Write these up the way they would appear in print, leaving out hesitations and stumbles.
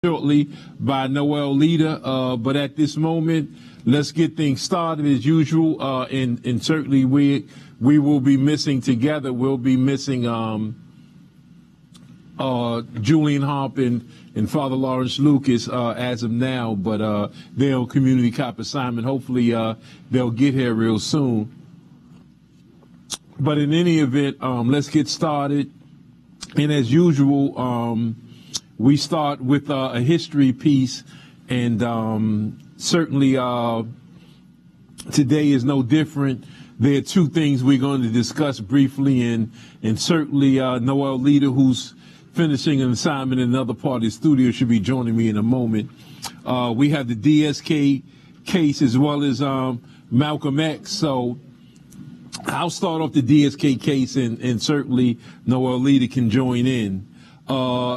shortly by Noel Leader, but at this moment, let's get things started as usual. And certainly we will be missing together. We'll be missing Julian Harp and Father Lawrence Lucas as of now, but they're on community cop assignment. Hopefully they'll get here real soon. But in any event, let's get started. And as usual, we start with a history piece, and certainly today is no different. There are two things we're going to discuss briefly, and certainly Noel Leader, who's finishing an assignment in another part of the studio, should be joining me in a moment. We have the DSK case as well as Malcolm X, so I'll start off the DSK case, and certainly Noel Leader can join in.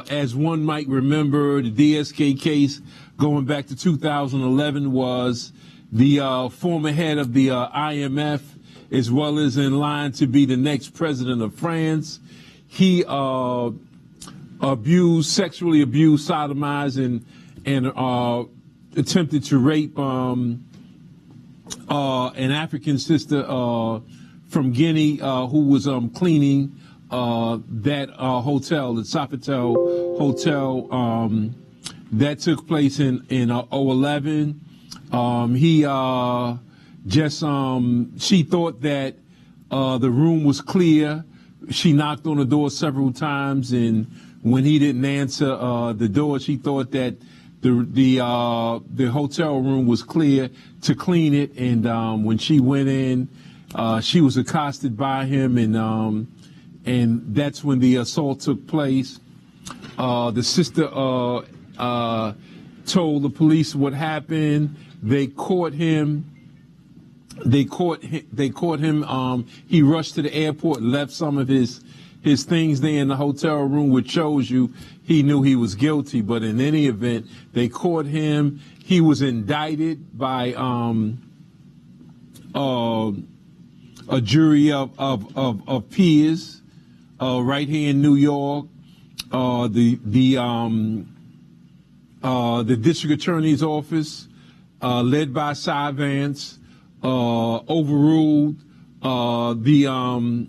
As one might remember, the DSK case going back to 2011 was the former head of the IMF, as well as in line to be the next president of France. He sexually abused, sodomized, and attempted to rape an African sister from Guinea who was cleaning that hotel, the Sofitel Hotel, that took place in 2011. She thought that the room was clear. She knocked on the door several times, and when he didn't answer the door, she thought that the hotel room was clear to clean it. And when she went in, she was accosted by him, and that's when the assault took place. The sister told the police what happened. They caught him. They caught him. He rushed to the airport, left some of his things there in the hotel room, which shows you he knew he was guilty. But in any event, they caught him. He was indicted by a jury of peers. Right here in New York, the district attorney's office, led by Cy Vance, overruled the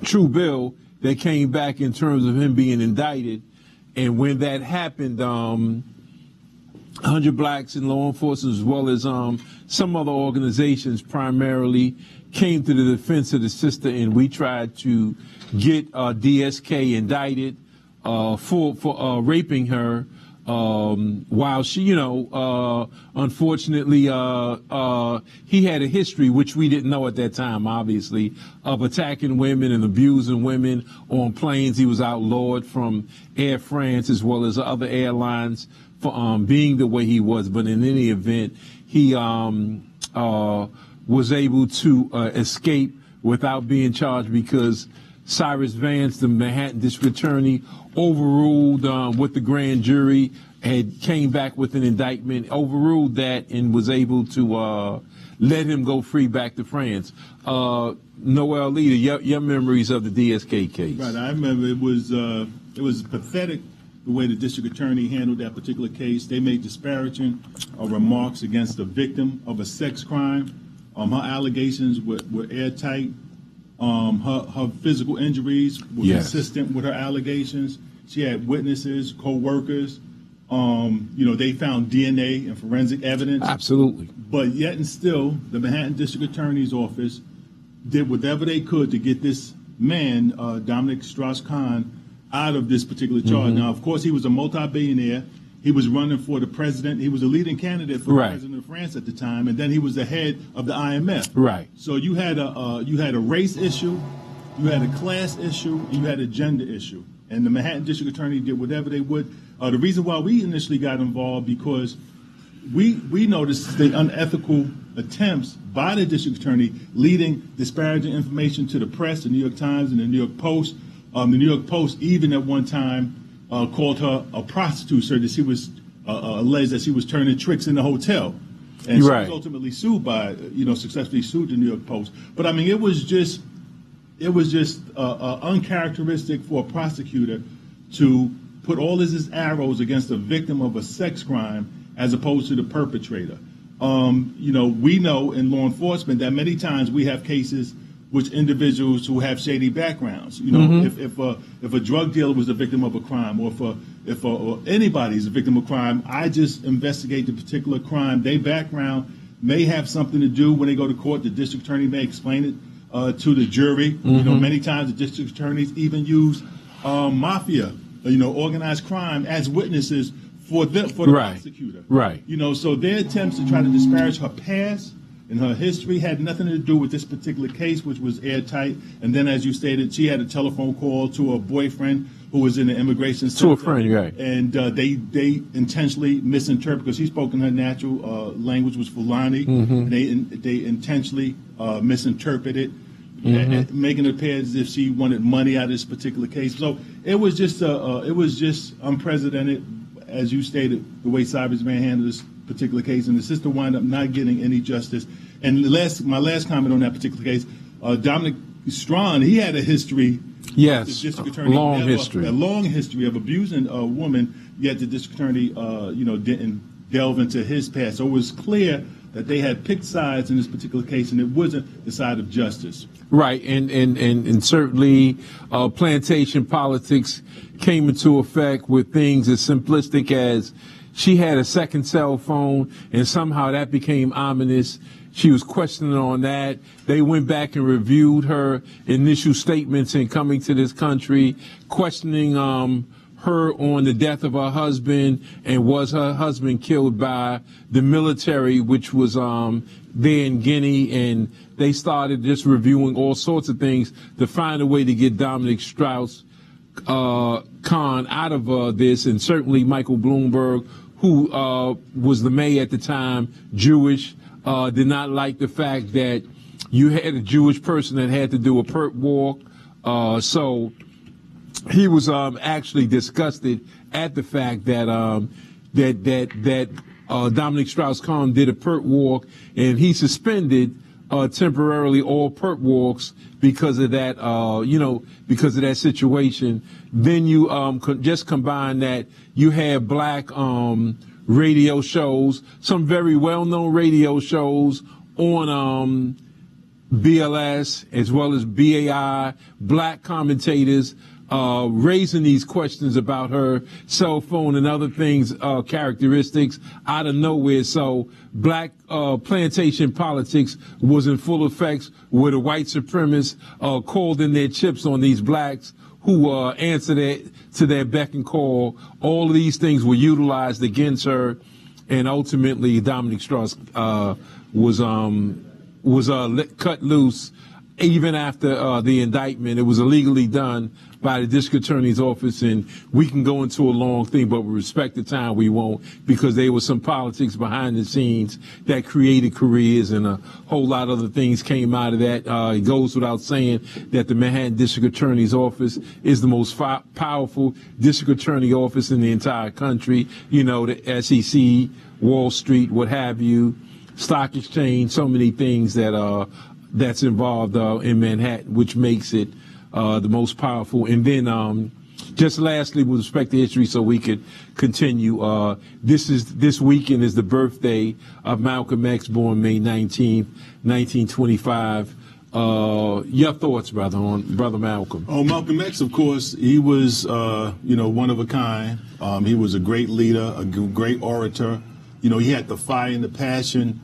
true bill that came back in terms of him being indicted. And when that happened, 100 Blacks in law enforcement, as well as some other organizations, primarily came to the defense of the sister, and we tried to get DSK indicted for raping her while she, unfortunately, he had a history, which we didn't know at that time, obviously, of attacking women and abusing women on planes. He was outlawed from Air France as well as other airlines for being the way he was. But in any event, he was able to escape without being charged because Cyrus Vance, the Manhattan district attorney, overruled what the grand jury had came back with an indictment, overruled that, and was able to let him go free back to France. Noel Leader, your memories of the DSK case. Right, I remember it was pathetic the way the district attorney handled that particular case. They made disparaging remarks against the victim of a sex crime. Her allegations were airtight. Her physical injuries were consistent with her allegations. She had witnesses, co-workers. They found DNA and forensic evidence. Absolutely. But yet and still, the Manhattan District Attorney's Office did whatever they could to get this man, Dominic Strauss-Kahn, out of this particular charge. Mm-hmm. Now, of course, he was a multi-billionaire. He was running for the president. He was a leading candidate for president of France at the time, and then he was the head of the IMF. Right. So you had a race issue, you had a class issue, and you had a gender issue. And the Manhattan District Attorney did whatever they would. The reason why we initially got involved because we noticed the unethical attempts by the district attorney leading disparaging information to the press, the New York Times and the New York Post. The New York Post even at one time called her a prostitute, so that she was alleged that she was turning tricks in the hotel, and she was ultimately sued by, successfully sued the New York Post. But I mean, it was just uncharacteristic for a prosecutor to put all his arrows against the victim of a sex crime as opposed to the perpetrator. We know in law enforcement that many times we have cases which individuals who have shady backgrounds. If a drug dealer was a victim of a crime, or if anybody is a victim of crime, I just investigate the particular crime. Their background may have something to do when they go to court. The district attorney may explain it to the jury. Many times the district attorneys even use mafia, organized crime as witnesses for the prosecutor. Right. So their attempts to try to disparage her past and her history had nothing to do with this particular case, which was airtight. And then, as you stated, she had a telephone call to a boyfriend who was in the immigration center. To a friend, right. And they intentionally misinterpreted, because she spoke in her natural language, was Fulani. And they intentionally misinterpreted, making it appear as if she wanted money out of this particular case. So it was just unprecedented, as you stated, the way Cypress handled this particular case, and the sister wound up not getting any justice. And my last comment on that particular case, Dominic Strawn, he had a history. Yes, the district attorney, a long history of abusing a woman. Yet the district attorney, didn't delve into his past. So it was clear that they had picked sides in this particular case, and it wasn't the side of justice. Right, and certainly plantation politics came into effect with things as simplistic as she had a second cell phone, and somehow that became ominous. She was questioning on that. They went back and reviewed her initial statements in coming to this country, questioning her on the death of her husband, and was her husband killed by the military, which was there in Guinea. And they started just reviewing all sorts of things to find a way to get Dominic Strauss-Kahn out of this, and certainly Michael Bloomberg, who was the mayor at the time, Jewish, did not like the fact that you had a Jewish person that had to do a perp walk. So he was actually disgusted at the fact that Dominic Strauss-Kahn did a perp walk, and he suspended temporarily all perp walks because of that, because of that situation. Then you just combine that you have black radio shows, some very well-known radio shows on BLS as well as BAI, black commentators raising these questions about her cell phone and other things, characteristics out of nowhere. So black plantation politics was in full effect, where the white supremacists called in their chips on these blacks who answered to their beck and call. All of these things were utilized against her, and ultimately Dominic Strauss was cut loose. Even after the indictment, it was illegally done by the district attorney's office, and we can go into a long thing, but with respect to time, we won't, because there was some politics behind the scenes that created careers, and a whole lot of other things came out of that. It goes without saying that the Manhattan District Attorney's Office is the most powerful district attorney office in the entire country. The SEC, Wall Street, what have you, stock exchange, so many things that that's involved in Manhattan, which makes it the most powerful. And then just lastly, with respect to history, so we could continue, this weekend is the birthday of Malcolm X, born May 19th, 1925. Your thoughts, brother, on Brother Malcolm? Oh, Malcolm X, of course, he was, one of a kind. He was a great leader, a great orator. He had the fire and the passion.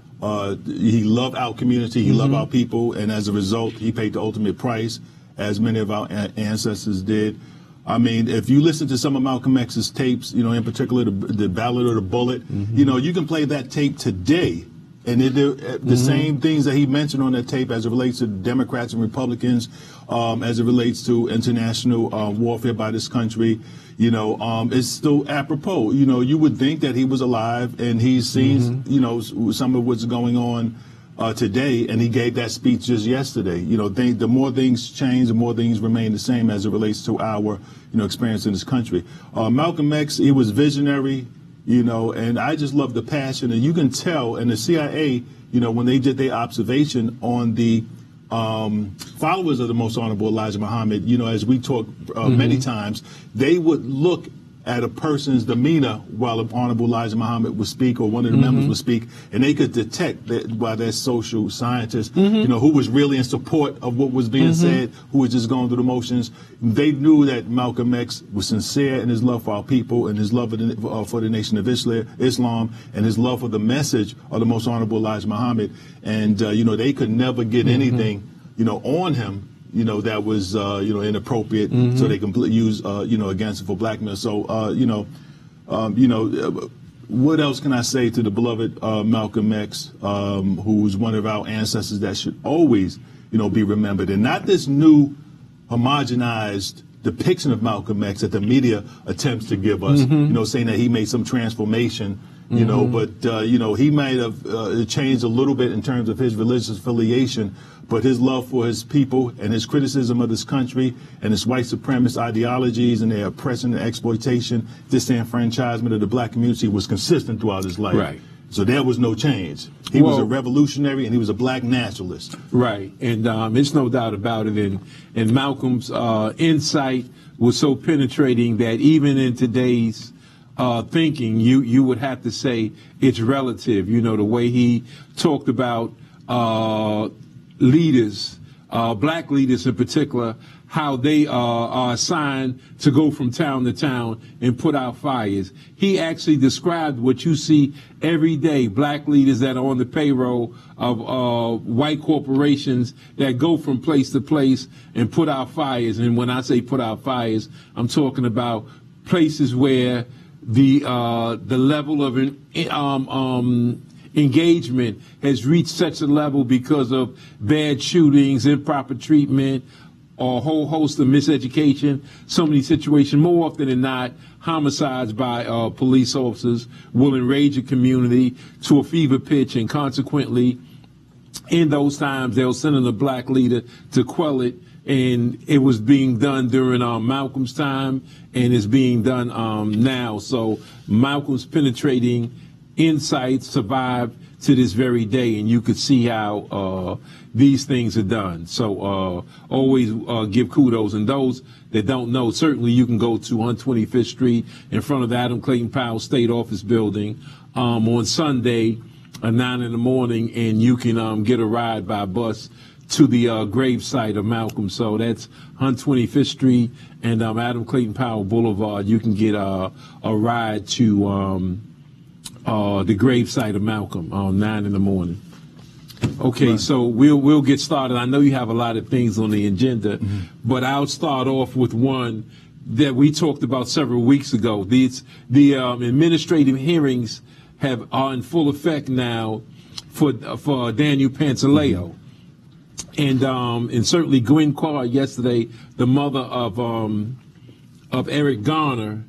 He loved our community, he loved our people, and as a result, he paid the ultimate price, as many of our ancestors did. I mean, if you listen to some of Malcolm X's tapes, in particular the Ballad of the Bullet, you can play that tape today, and the same things that he mentioned on that tape as it relates to Democrats and Republicans, as it relates to international warfare by this country, is still apropos. You would think that he was alive and he's seen, some of what's going on today, and he gave that speech just yesterday. The more things change, the more things remain the same as it relates to our, experience in this country. Malcolm X, he was visionary, and I just love the passion, and you can tell, and the CIA, when they did their observation on the followers of the Most Honorable Elijah Muhammad, as we talk many times, they would look at a person's demeanor while Honorable Elijah Muhammad would speak or one of the members would speak, and they could detect that by their social scientists, you know, who was really in support of what was being said, who was just going through the motions. They knew that Malcolm X was sincere in his love for our people and his love for the Nation of Islam and his love for the message of the Most Honorable Elijah Muhammad. And, you know, they could never get anything, you know, on him, you know, that was, you know, inappropriate, so they can use, you know, against it for blackmail. So, you know, what else can I say to the beloved Malcolm X, who's one of our ancestors that should always, you know, be remembered, and not this new homogenized depiction of Malcolm X that the media attempts to give us, you know, saying that he made some transformation, you know, but, you know, he might have changed a little bit in terms of his religious affiliation, but his love for his people and his criticism of this country and its white supremacist ideologies and their oppression and exploitation, disenfranchisement of the black community was consistent throughout his life. Right. So there was no change. He was a revolutionary and he was a black nationalist. Right, and it's no doubt about it. And Malcolm's insight was so penetrating that even in today's thinking, you would have to say it's relative. You know, the way he talked about leaders, black leaders in particular, how they are assigned to go from town to town and put out fires. He actually described what you see every day, black leaders that are on the payroll of white corporations that go from place to place and put out fires. And when I say put out fires, I'm talking about places where the level of engagement has reached such a level because of bad shootings, improper treatment, or a whole host of miseducation. So many situations, more often than not, homicides by police officers will enrage a community to a fever pitch, and consequently, in those times, they'll send in a black leader to quell it. And it was being done during Malcolm's time, and it's being done now. So Malcolm's penetrating insights survived to this very day, and you could see how these things are done. So always give kudos. And those that don't know, certainly you can go to 125th Street in front of the Adam Clayton Powell State Office Building on Sunday at 9 in the morning, and you can get a ride by bus to the gravesite of Malcolm. So that's 125th Street and Adam Clayton Powell Boulevard. You can get a ride to the gravesite of Malcolm 9 in the morning. Okay, right. So we'll get started. I know you have a lot of things on the agenda, but I'll start off with one that we talked about several weeks ago. The administrative hearings are in full effect now for Daniel Pantaleo. And certainly Gwen Carr yesterday, the mother of Eric Garner,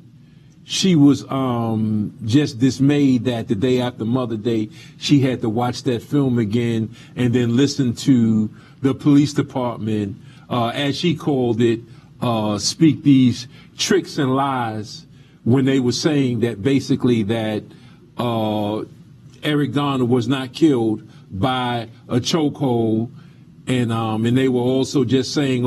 she was just dismayed that the day after Mother's Day, she had to watch that film again and then listen to the police department, as she called it, speak these tricks and lies when they were saying that basically that Eric Garner was not killed by a chokehold. And they were also just saying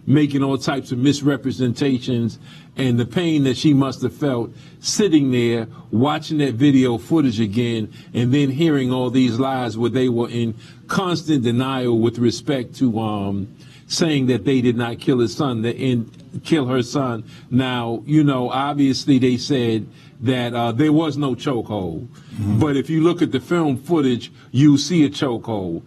making all types of misrepresentations, and the pain that she must have felt sitting there watching that video footage again and then hearing all these lies where they were in constant denial with respect to saying that they did not kill his son and kill her son. Now, you know, obviously they said that there was no chokehold, but if you look at the film footage, you see a chokehold.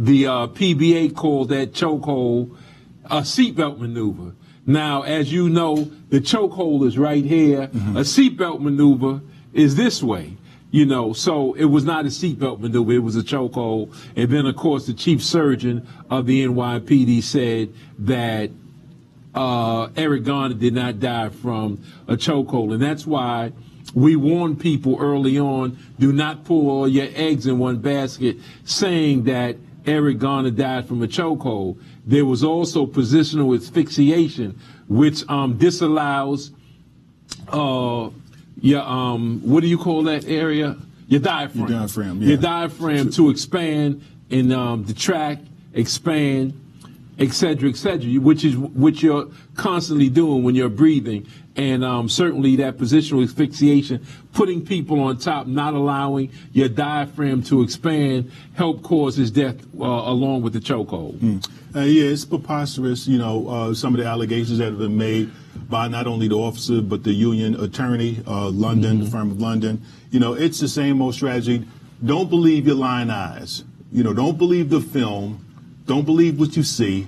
The PBA called that chokehold a seatbelt maneuver. Now, as you know, the chokehold is right here. A seatbelt maneuver is this way, you know. So it was not a seatbelt maneuver. It was a chokehold. And then, of course, the chief surgeon of the NYPD said that Eric Garner did not die from a chokehold. And that's why we warn people early on, do not pull all your eggs in one basket, saying that Eric Garner died from a chokehold. There was also positional asphyxiation, which disallows your what do you call that area? Your diaphragm. Your diaphragm, yeah. Your diaphragm to expand and detract, expand, et cetera, which you're constantly doing when you're breathing. And certainly that positional asphyxiation, putting people on top, not allowing your diaphragm to expand, help cause his death along with the chokehold. Yeah, it's preposterous, some of the allegations that have been made by not only the officer but the union attorney, London, the firm of London. It's the same old strategy. Don't believe your lying eyes. Don't believe the film. Don't believe what you see.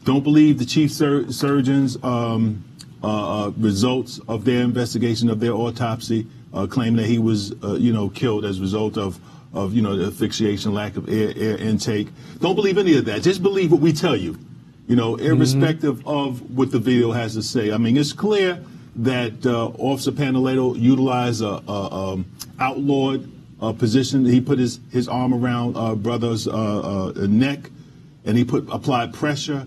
Don't believe the chief surgeon's results of their investigation, of their autopsy, claiming that he was, killed as a result of the asphyxiation, lack of air intake. Don't believe any of that. Just believe what we tell you, irrespective of what the video has to say. I mean, it's clear that Officer Pantaleo utilized a outlawed position. He put his arm around brother's neck, and he applied pressure,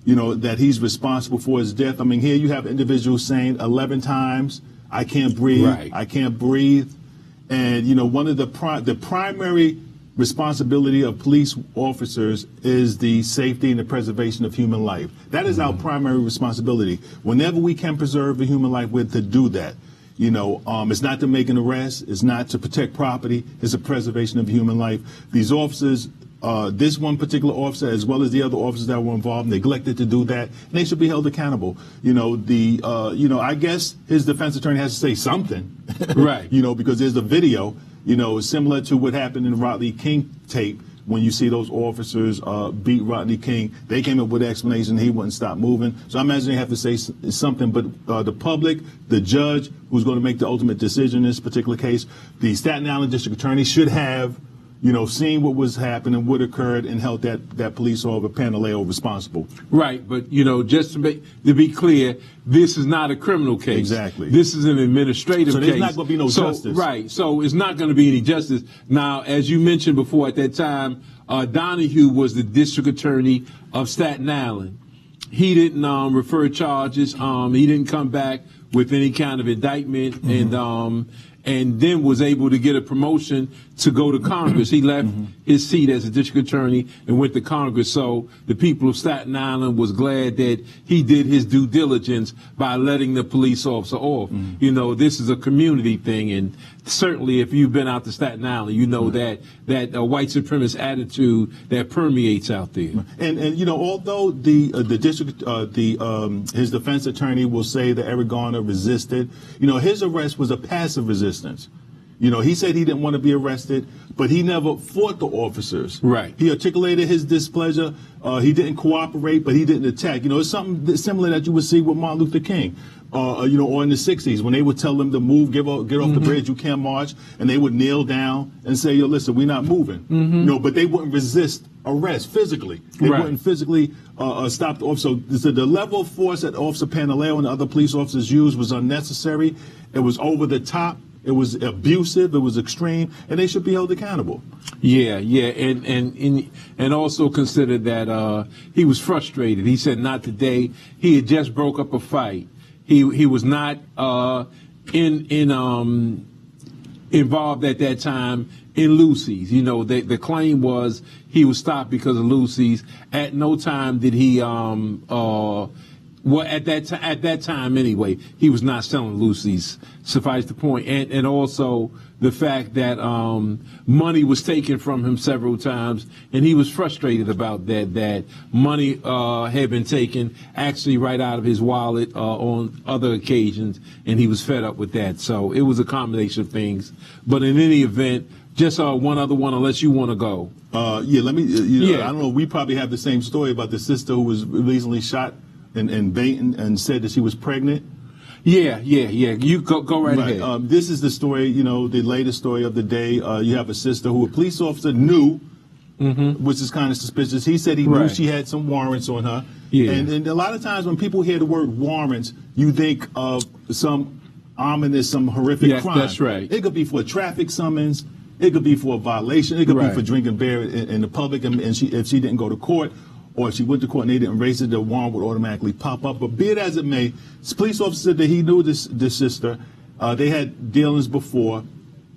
that he's responsible for his death. I mean, here you have individuals saying 11 times, I can't breathe, right. I can't breathe. And, one of the primary responsibility of police officers is the safety and the preservation of human life. That is our primary responsibility. Whenever we can preserve a human life, we're to do that. It's not to make an arrest. It's not to protect property. It's a preservation of human life. These officers, this one particular officer, as well as the other officers that were involved, neglected to do that, and they should be held accountable. I guess his defense attorney has to say something, right? Because there's a video, similar to what happened in the Rodney King tape. When you see those officers beat Rodney King, they came up with an explanation. He wouldn't stop moving. So I imagine they have to say something. But the public, the judge, who's going to make the ultimate decision in this particular case, the Staten Island District Attorney should have, seen what was happening, what occurred, and held that police officer Pantaleo responsible. Right, but just to be clear, this is not a criminal case. Exactly. This is an administrative case. So there's not going to be no justice. Right. So it's not going to be any justice. Now, as you mentioned before, at that time, Donahue was the district attorney of Staten Island. He didn't refer charges. He didn't come back with any kind of indictment, and then was able to get a promotion to go to Congress. He left his seat as a district attorney and went to Congress. So the people of Staten Island was glad that he did his due diligence by letting the police officer off. This is a community thing, and certainly if you've been out to Staten Island, that white supremacist attitude that permeates out there. And although the district, his defense attorney will say that Eric Garner resisted, his arrest was a passive resistance. He said he didn't want to be arrested, but he never fought the officers. Right. He articulated his displeasure. He didn't cooperate, but he didn't attack. It's something similar that you would see with Martin Luther King, or in the 60s when they would tell them to move, get off the bridge, you can't march, and they would kneel down and say, yo, listen, we're not moving. But they wouldn't resist arrest physically. They wouldn't physically stop the officer. So the level of force that Officer Pantaleo and the other police officers used was unnecessary. It was over the top. It was abusive. It was extreme, and they should be held accountable. Yeah, and also consider that he was frustrated. He said, "Not today." He had just broke up a fight. He was not involved at that time in Lucy's. The claim was he was stopped because of Lucy's. At no time did he at that time anyway, he was not selling Lucy's. Suffice the point, and also the fact that money was taken from him several times, and he was frustrated about that. That money had been taken actually right out of his wallet on other occasions, and he was fed up with that. So it was a combination of things. But in any event, just one other one, unless you want to go. Let me. I don't know. We probably have the same story about the sister who was recently shot in Dayton and said that she was pregnant. Yeah. You go right ahead. This is the story, the latest story of the day. You have a sister who a police officer knew, which is kind of suspicious. He said he knew she had some warrants on her. Yeah. And a lot of times when people hear the word warrants, you think of some ominous, some horrific crime. That's right. It could be for a traffic summons. It could be for a violation. It could be for drinking beer in the public. And if she didn't go to court, or if she went to court and they didn't raise it, the warrant would automatically pop up. But be it as it may, this police officer said that he knew this sister. They had dealings before,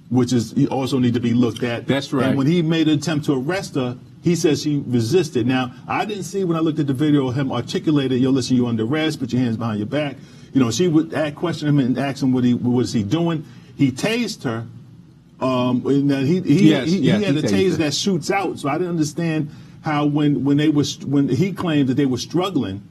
which is also need to be looked at. That's right. And when he made an attempt to arrest her, he says she resisted. Now, I didn't see when I looked at the video him articulated, yo, listen, you're under arrest, put your hands behind your back. She would question him and ask him what was he doing. He tased her. And he had a taser that shoots out. So I didn't understand how when he claimed that they were struggling,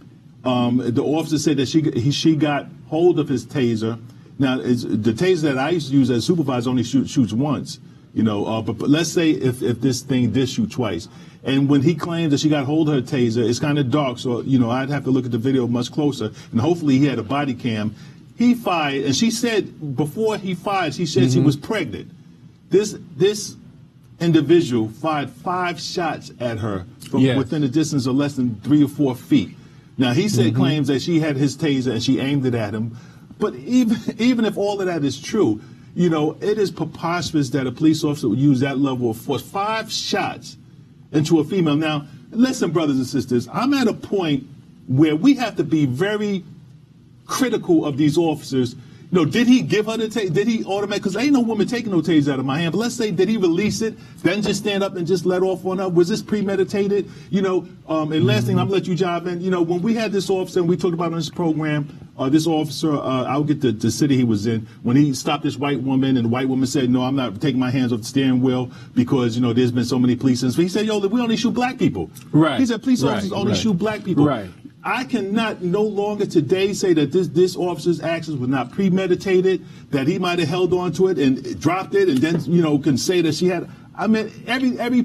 the officer said that she got hold of his taser. Now the taser that I used to use as supervisor only shoots once. But let's say if this thing did shoot twice. And when he claimed that she got hold of her taser, it's kind of dark, so I'd have to look at the video much closer. And hopefully he had a body cam. He fired, and she said before he fired, she said she was pregnant. This individual fired 5 shots at her from within a distance of less than 3 or 4 feet. Now he said claims that she had his taser and she aimed it at him. But even if all of that is true, it is preposterous that a police officer would use that level of force. 5 shots into a female. Now, listen, brothers and sisters, I'm at a point where we have to be very critical of these officers. Did he give her the taser? Did he automatically? Because ain't no woman taking no taser out of my hand. But let's say, did he release it, then just stand up and just let off on her? Was this premeditated? And last thing, I'm gonna let you dive in. When we had this officer, and we talked about on this program, this officer, I'll get the city he was in, when he stopped this white woman, and the white woman said, no, I'm not taking my hands off the steering wheel because, there's been so many police incidents. He said, we only shoot black people. Right. He said, police officers only shoot black people. Right. I cannot no longer today say that this officer's actions were not premeditated, that he might have held on to it and dropped it, and then can say that she had. I mean, every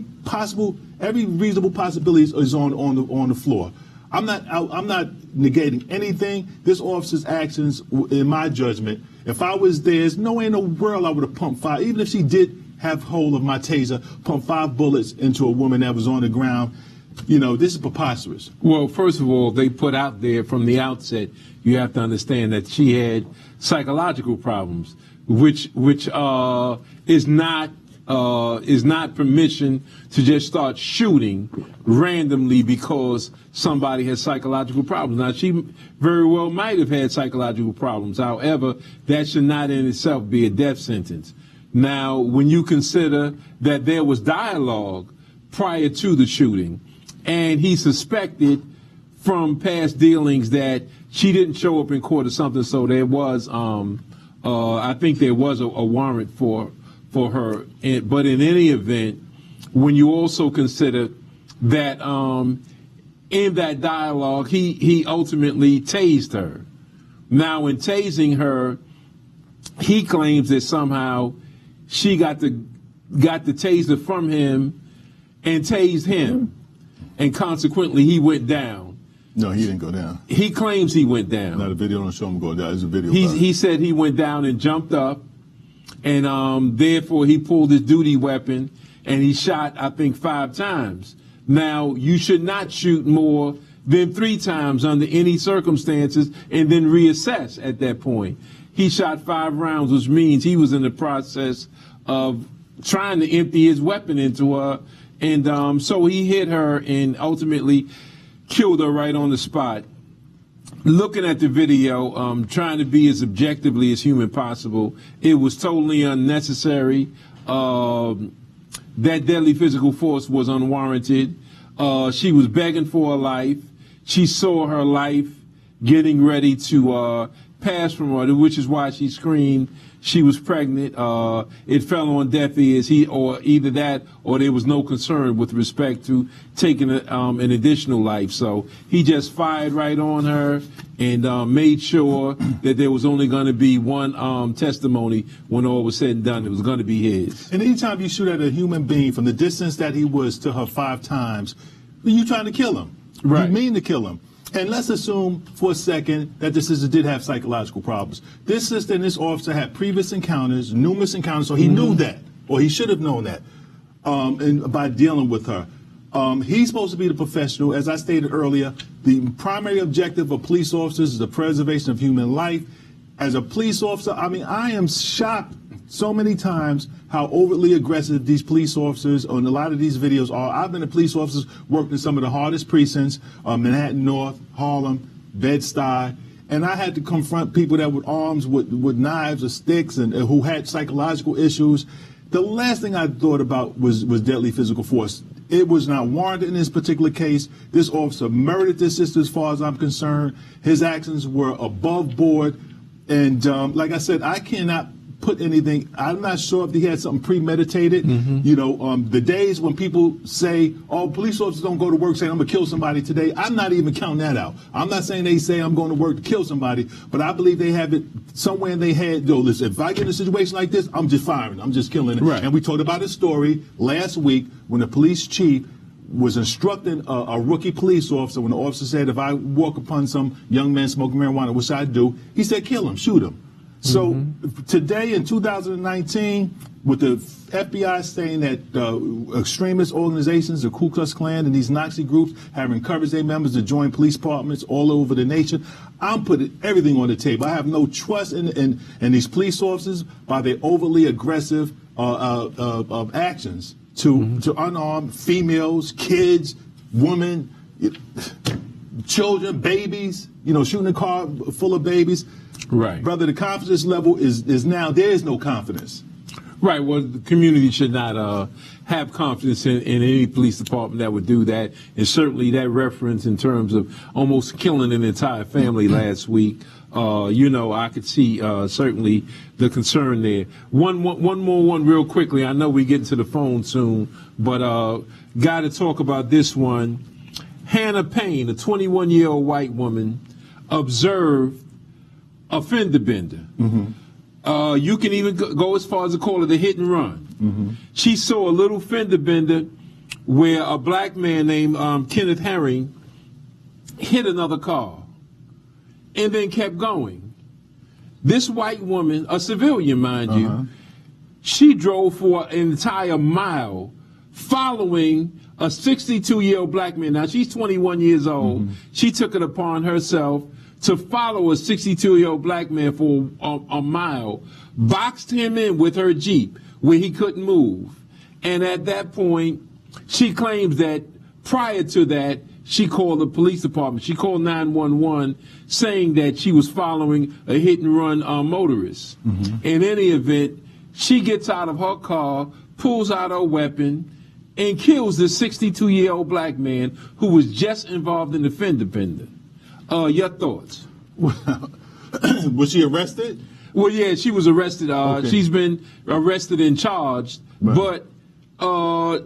reasonable possibility is on the floor. I'm not negating anything. This officer's actions, in my judgment, if I was there, ain't no world I would have pumped 5, even if she did have hold of my taser, pumped 5 bullets into a woman that was on the ground. This is preposterous. Well, first of all, they put out there from the outset, you have to understand that she had psychological problems, which is not permission to just start shooting randomly because somebody has psychological problems. Now, she very well might have had psychological problems. However, that should not in itself be a death sentence. Now, when you consider that there was dialogue prior to the shooting, and he suspected from past dealings that she didn't show up in court or something, so there was, I think there was a warrant for her. But in any event, when you also consider that in that dialogue, he ultimately tased her. Now, in tasing her, he claims that somehow she got the taser from him and tased him. And consequently, he went down. No, he didn't go down. He claims he went down. Now, the video don't show him go down. There's a video. He said he went down and jumped up, and therefore he pulled his duty weapon, and he shot, I think, 5 times. Now, you should not shoot more than 3 times under any circumstances and then reassess at that point. He shot 5 rounds, which means he was in the process of trying to empty his weapon into her. And so he hit her and ultimately killed her right on the spot. Looking at the video, trying to be as objectively as human possible, it was totally unnecessary. That deadly physical force was unwarranted. She was begging for her life. She saw her life getting ready to pass from her, which is why she screamed. She was pregnant. It fell on deaf ears. Either that or there was no concern with respect to taking an additional life. So he just fired right on her and made sure that there was only going to be one testimony when all was said and done. It was going to be his. And anytime you shoot at a human being from the distance that he was to her 5 times, you're trying to kill him. Right. You mean to kill him. And let's assume for a second that this sister did have psychological problems. This sister and this officer had previous encounters, numerous encounters, so he knew that, or he should have known that, and by dealing with her. He's supposed to be the professional. As I stated earlier, the primary objective of police officers is the preservation of human life. As a police officer, I am shocked so many times how overtly aggressive these police officers on a lot of these videos are. I've been a police officer, worked in some of the hardest precincts, Manhattan North, Harlem, Bed-Stuy, and I had to confront people that with arms with knives or sticks and who had psychological issues. The last thing I thought about was deadly physical force. It was not warranted in this particular case. This officer murdered this sister, as far as I'm concerned. His actions were above board. And like I said, I cannot put anything. I'm not sure if he had something premeditated. You know, the days when people say, oh, police officers don't go to work saying I'm going to kill somebody today, I'm not even counting that out. I'm not saying they say I'm going to work to kill somebody, but I believe they have it somewhere in their head. Yo, listen, if I get in a situation like this, I'm just firing. I'm just killing it. Right. And we talked about a story last week when the police chief was instructing a rookie police officer when the officer said, if I walk upon some young man smoking marijuana, which I do, he said, kill him, shoot him. So today in 2019, with the FBI saying that extremist organizations, the Ku Klux Klan and these Nazi groups have encouraged their members to join police departments all over the nation, I'm putting everything on the table. I have no trust in these police officers by their overly aggressive actions to unarmed females, kids, women, children, babies, you know, shooting a car full of babies. Right. Brother, the confidence level is now, there is no confidence. Right. Well, the community should not have confidence in any police department that would do that. And certainly that reference in terms of almost killing an entire family last week, you know, I could see certainly the concern there. One more real quickly. I know we get to the phone soon, but got to talk about this one. Hannah Payne, a 21-year-old white woman, observed a fender bender. You can even go as far as to call it a hit and run. She saw a little fender bender where a black man named Kenneth Herring hit another car and then kept going. This white woman, a civilian, mind you, she drove for an entire mile following a 62-year-old black man. Now, she's 21 years old. She took it upon herself to follow a 62-year-old black man for a mile, boxed him in with her Jeep where he couldn't move. And at that point, she claims that prior to that, she called the police department. She called 911 saying that she was following a hit-and-run motorist. In any event, she gets out of her car, pulls out her weapon, and kills this 62-year-old black man who was just involved in the fender bender. Your thoughts? Was she arrested? Well, yeah, she was arrested. Okay. She's been arrested and charged, but her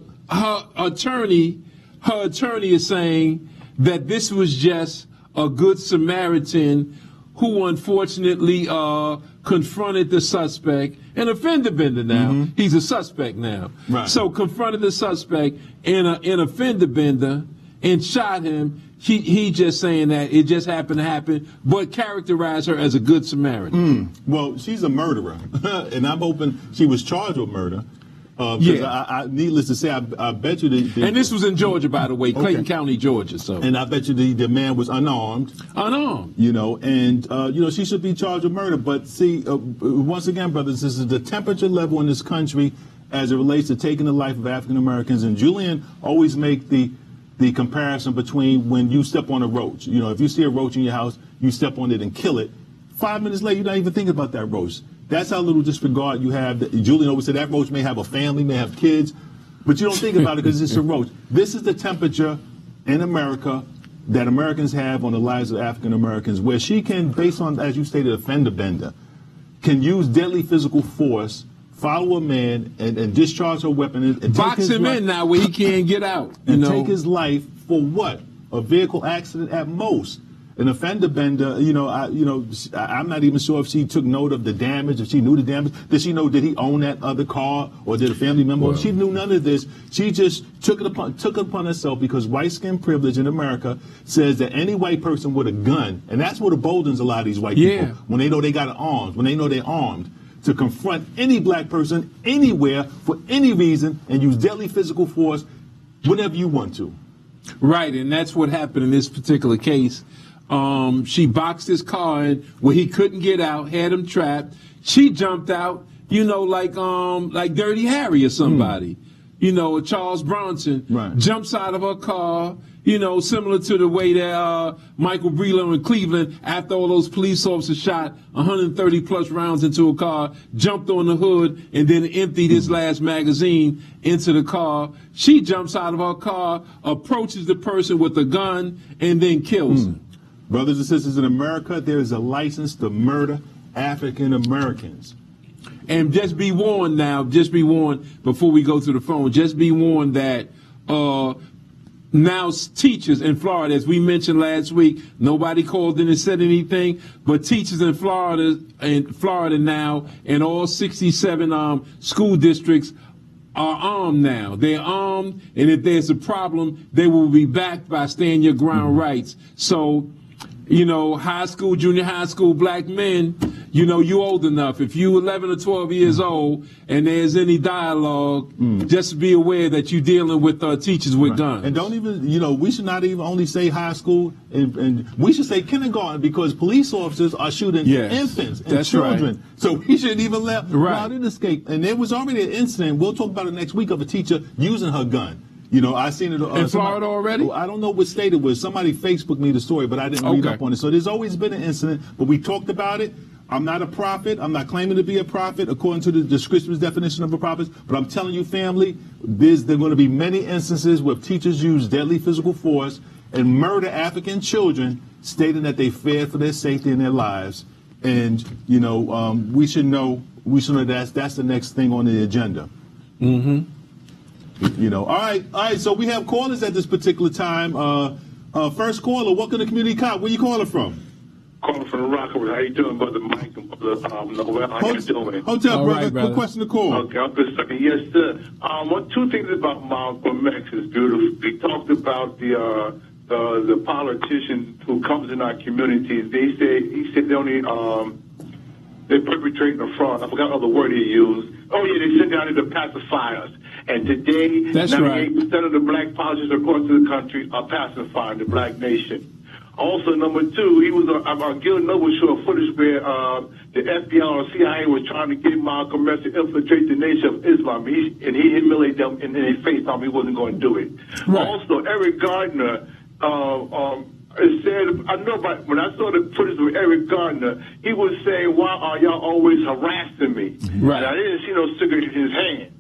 attorney is saying that this was just a good Samaritan who unfortunately confronted the suspect, an offender bender now. He's a suspect now. Right. So confronted the suspect in a fender bender and shot him. He just saying that it just happened to happen, but characterized her as a good Samaritan. Well, she's a murderer, and I'm hoping she was charged with murder. Yeah. Needless to say, I bet you and this was in Georgia, by the way, Clayton County, Georgia. So, and I bet you the man was unarmed. Unarmed. You know, and you know, she should be charged with murder. But see, once again, brothers, this is the temperature level in this country as it relates to taking the life of African Americans. And Julian always make the comparison between when you step on a roach. You know, if you see a roach in your house, you step on it and kill it. 5 minutes later, you're not even thinking about that roach. That's how little disregard you have. Julian always said that roach may have a family, may have kids, but you don't think about it because it's a roach. This is the temperature in America that Americans have on the lives of African Americans, where she can, based on, as you stated, a fender bender, can use deadly physical force, follow a man, and discharge her weapon and box him in now where he can't get out. And take his life for what? A vehicle accident at most. An offender bender, I'm not even sure if she took note of the damage, if she knew the damage. Did she know, did he own that other car, or did a family member? Well, she knew none of this. She just took it upon herself because white skin privilege in America says that any white person with a gun, and that's what emboldens a lot of these white people, when they know they got arms, when they know they're armed, to confront any black person anywhere for any reason and use deadly physical force whenever you want to. Right, and that's what happened in this particular case. She boxed his car in where he couldn't get out, had him trapped. She jumped out, like Dirty Harry or somebody. Charles Bronson, Right. jumps out of her car, similar to the way that Michael Breland in Cleveland, after all those police officers shot 130 plus rounds into a car, jumped on the hood and then emptied his last magazine into the car. She jumps out of her car, approaches the person with a gun, and then kills him. Brothers and sisters, in America, there is a license to murder African Americans. And just be warned before we go to the phone, just be warned that now teachers in Florida, as we mentioned last week, nobody called in and said anything, but teachers in Florida now, in all 67 school districts, are armed now. They're armed, and if there's a problem, they will be backed by stand your ground rights. So, high school, junior high school black men, you old enough. If you 11 or 12 years old and there's any dialogue, just be aware that you're dealing with teachers with guns. And don't even, we should not even only say high school, and we should say kindergarten, because police officers are shooting infants and children. Right. So we shouldn't even let it escape. And there was already an incident, we'll talk about it next week, of a teacher using her gun. I seen it in Florida already. I don't know what state it was. Somebody Facebooked me the story, but I didn't read up on it. So there's always been an incident, but we talked about it. I'm not a prophet. I'm not claiming to be a prophet according to the scripture's definition of a prophet. But I'm telling you, family, there are going to be many instances where teachers use deadly physical force and murder African children, stating that they feared for their safety and their lives. And we should know that's the next thing on the agenda. Mm-hmm. All right. So we have callers at this particular time. First caller, welcome to Community Cop. Where you calling from? Calling from Rockwood. How you doing, brother Mike and brother Noel? How you doing? Hotel, brother. Quick question to call. Okay, I'm just saying. Yes, sir. Two things about Malcolm X is beautiful. We talked about the politician who comes in our communities. He said they only they perpetrate a fraud. I forgot the word he used. Oh yeah, they sit down to pacify us. And today, 98% of the black politicians across the country are pacifying the black nation. Also, number two, he was on Gil Noble show footage where the FBI or CIA was trying to get Malcolm X to infiltrate the Nation of Islam. He humiliated them, and they faced him. He wasn't going to do it. Right. Also, Eric Gardner said, I know, but when I saw the footage of Eric Gardner, he was saying, "Why are y'all always harassing me?" Right. And I didn't see no cigarette in his hand.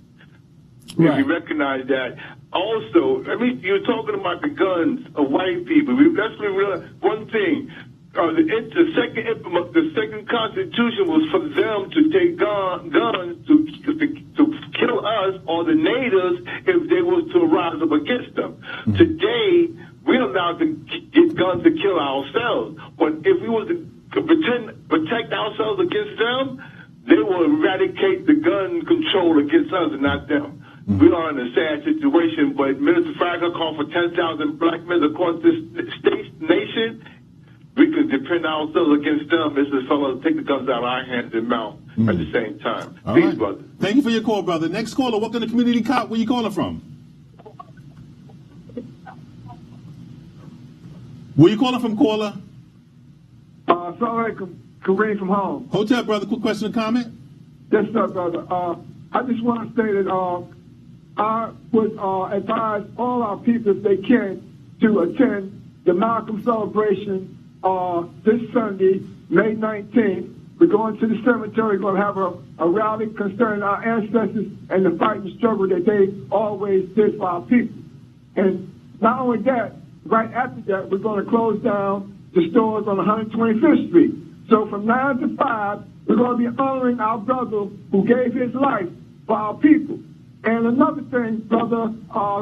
Right. If you recognize that. Also, you're talking about the guns of white people. Let's be real. One thing, the second Constitution was for them to take guns to kill us or the natives if they was to rise up against them. Mm-hmm. Today, we're allowed to get guns to kill ourselves. But if we was to protect ourselves against them, they will eradicate the gun control against us and not them. Mm-hmm. We are in a sad situation, but Minister Farrakhan called for 10,000 black men across this nation. We could defend ourselves against them. This is fellows take the guns out of our hands and mouth at the same time. All right. Brother. Thank you for your call, brother. Next caller, welcome to Community Cop. Where you calling from? Where you calling from, caller? Sorry, Kareem from home. Hotel, brother. Quick question or comment? Yes, sir, brother. I just want to say that I would advise all our people, if they can, to attend the Malcolm celebration this Sunday, May 19th. We're going to the cemetery. We're going to have a rally concerning our ancestors and the fight and struggle that they always did for our people. And not only that, right after that, we're going to close down the stores on 125th Street. So from 9 to 5, we're going to be honoring our brother who gave his life for our people. And another thing, Brother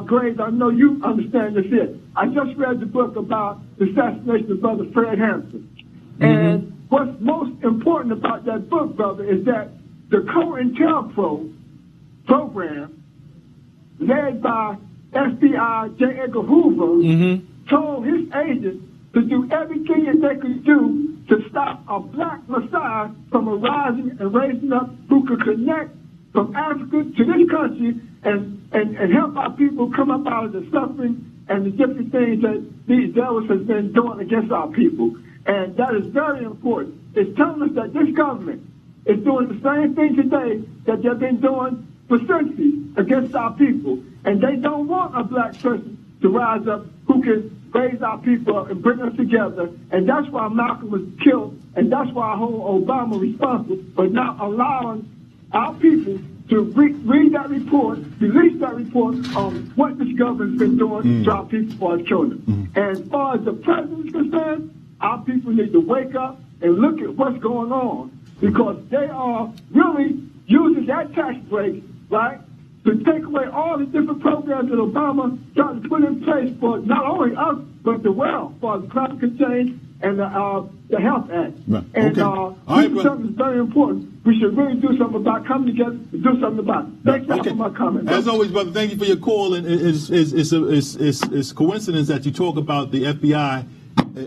Graves, I know you understand this here. I just read the book about the assassination of Brother Fred Hampton. Mm-hmm. And what's most important about that book, brother, is that the COINTELPRO program, led by FBI J. Edgar Hoover, told his agents to do everything that they could do to stop a black Messiah from arising and raising up who could connect from Africa to this country and help our people come up out of the suffering and the different things that these devils has been doing against our people. And that is very important. It's telling us that this government is doing the same thing today that they've been doing for centuries against our people. And they don't want a black person to rise up who can raise our people up and bring us together. And that's why Malcolm was killed. And that's why I hold Obama responsible for not allowing our people to read that report, release that report on what this government's been doing to our people for our children. And as far as the president is concerned, our people need to wake up and look at what's going on, because they are really using that tax break, right, to take away all the different programs that Obama tried to put in place for not only us, but the world, for the climate change and the Health Act. Right. And Okay. this is something that's very important. We should really do something about coming together and do something about it. Thanks for my comment. As always, brother, thank you for your call. And it's coincidence that you talk about the FBI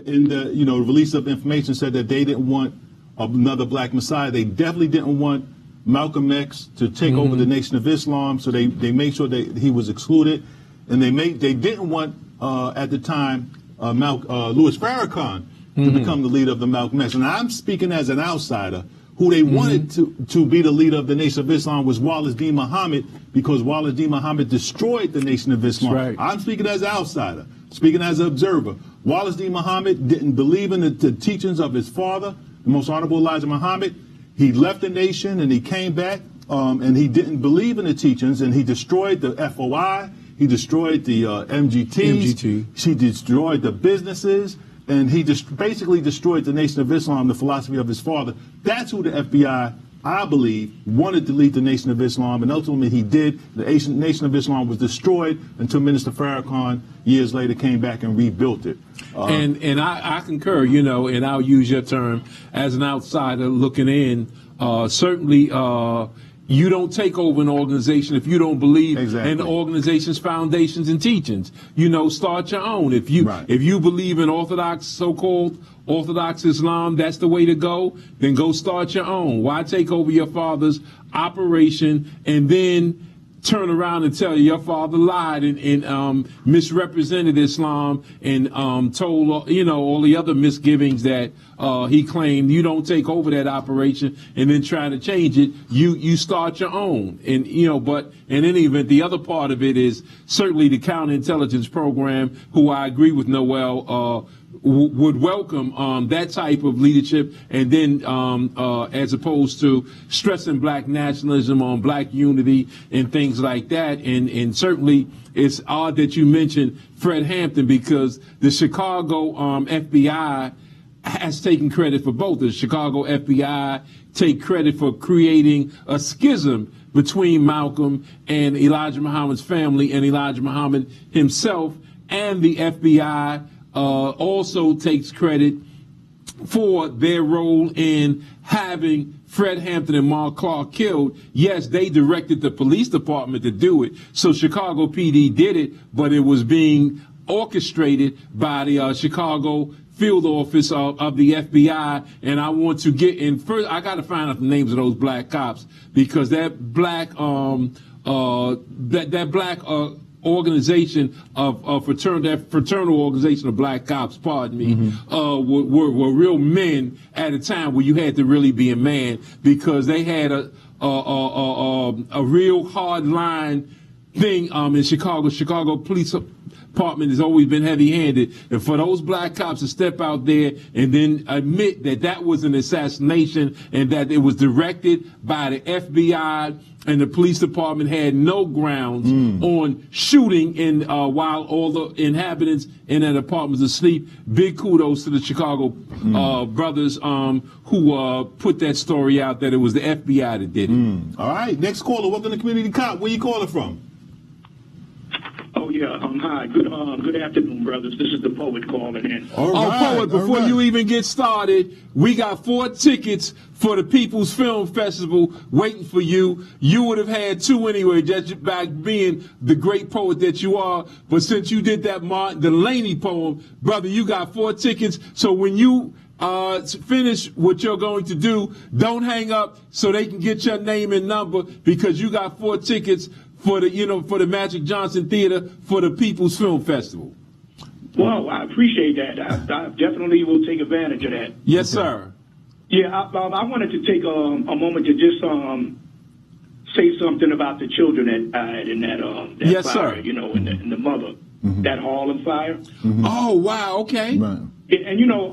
in the release of information said that they didn't want another black messiah. They definitely didn't want Malcolm X to take over the Nation of Islam, so they made sure that he was excluded, and they didn't want at the time Louis Farrakhan to become the leader of the Malcolm X. And I'm speaking as an outsider. Who they wanted to be the leader of the Nation of Islam was Wallace D. Muhammad, because Wallace D. Muhammad destroyed the Nation of Islam. Right. I'm speaking as an outsider, speaking as an observer. Wallace D. Muhammad didn't believe in the teachings of his father, the Most Honorable Elijah Muhammad. He left the nation and he came back, and he didn't believe in the teachings, and he destroyed the FOI. He destroyed the MGT. He destroyed the businesses. And he just basically destroyed the Nation of Islam, the philosophy of his father. That's who the FBI, I believe, wanted to lead the Nation of Islam, and ultimately he did. The Nation of Islam was destroyed until Minister Farrakhan years later came back and rebuilt it. And I concur, and I'll use your term as an outsider looking in. Certainly, you don't take over an organization if you don't believe in the organization's foundations and teachings. Start your own. If you believe in Orthodox, so-called Orthodox Islam, that's the way to go, then go start your own. Why take over your father's operation and then turn around and tell you your father lied and misrepresented Islam and told all the other misgivings that he claimed? You don't take over that operation and then try to change it. You start your own. And but in any event, the other part of it is certainly the counterintelligence program, who I agree with Noel, would welcome that type of leadership, and then as opposed to stressing black nationalism on black unity and things like that. And certainly it's odd that you mentioned Fred Hampton, because the Chicago FBI has taken credit for both. The Chicago FBI take credit for creating a schism between Malcolm and Elijah Muhammad's family and Elijah Muhammad himself, and the FBI also takes credit for their role in having Fred Hampton and Mark Clark killed. Yes, they directed the police department to do it, so Chicago PD did it, but it was being orchestrated by the Chicago field office of the FBI. And I want to get in first. I got to find out the names of those black cops, because that black organization of fraternal organization of black cops, pardon me, were real men at a time where you had to really be a man, because they had a real hard line thing in Chicago. Chicago Police Department has always been heavy-handed, and for those black cops to step out there and then admit that that was an assassination and that it was directed by the FBI and the police department had no grounds on shooting in while all the inhabitants in that apartment was asleep. Big kudos to the Chicago brothers who put that story out, that it was the FBI that did it. All right, next caller. Welcome to Community Cop. Where you calling from? Oh, yeah. Hi. Good afternoon, brothers. This is the poet calling in. Poet, before you even get started, we got 4 tickets for the People's Film Festival waiting for you. You would have had 2 anyway, just by being the great poet that you are. But since you did that Martin Delaney poem, brother, you got 4 tickets. So when you finish what you're going to do, don't hang up so they can get your name and number, because you got 4 tickets for the for the Magic Johnson Theater for the People's Film Festival. Well, I appreciate that. I definitely will take advantage of that. Yes, sir. Yeah, I wanted to take a moment to just say something about the children that died in that Yes, fire, sir. you know, in the mother, that Harlem fire. Oh, wow. Okay. Right. And you know,